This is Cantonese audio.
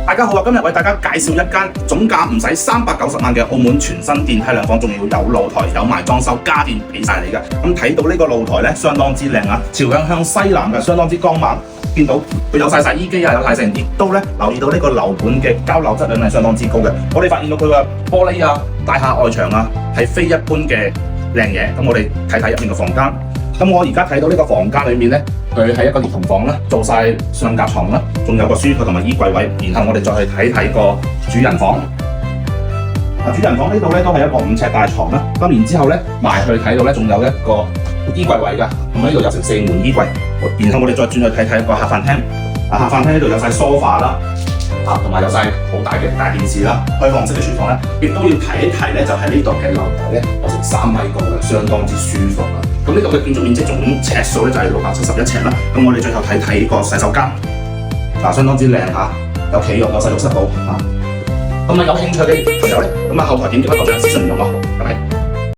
大家好啊！今日為大家介紹一間總價唔使390萬嘅澳門全新電梯兩房，仲要有露台、有埋裝修家電俾晒你嘅。咁睇到呢個露台咧，相當之靚啊，朝向西南嘅，相當之光猛。見到佢有晒洗衣機啊，有晒成，亦都咧留意到呢個樓盤嘅交樓質量係相當之高嘅。我哋發現到佢嘅玻璃啊、大廈外牆啊係非一般嘅靚嘢。咁我哋睇睇入面嘅房間。咁我而家睇到呢個房間裏面咧，佢係一個兒童房啦，做晒上格床啦，仲有個書台同埋衣櫃位。然後我哋再去睇睇個主人房。主人房呢度咧都係一個5尺大床啦。咁然之後咧埋去睇到咧，仲有一個衣櫃位㗎。咁呢度有成4門衣櫃。然後我哋再轉去睇睇個客飯廳。客飯廳呢度有晒 sofa 啦，同埋有晒好大嘅大電視啦，開放式嘅廚房咧，亦都要提一提咧，就係呢度嘅樓台咧有成3米高嘅，相當之舒服啊！咁呢度嘅建築面積總尺數咧就係671尺啦。咁我哋最後睇睇個洗手間，相當之靚嚇，有企浴有細浴室寶嚇。咁有興趣嘅朋友咧，後台點擊一個像私信聯絡我，拜拜。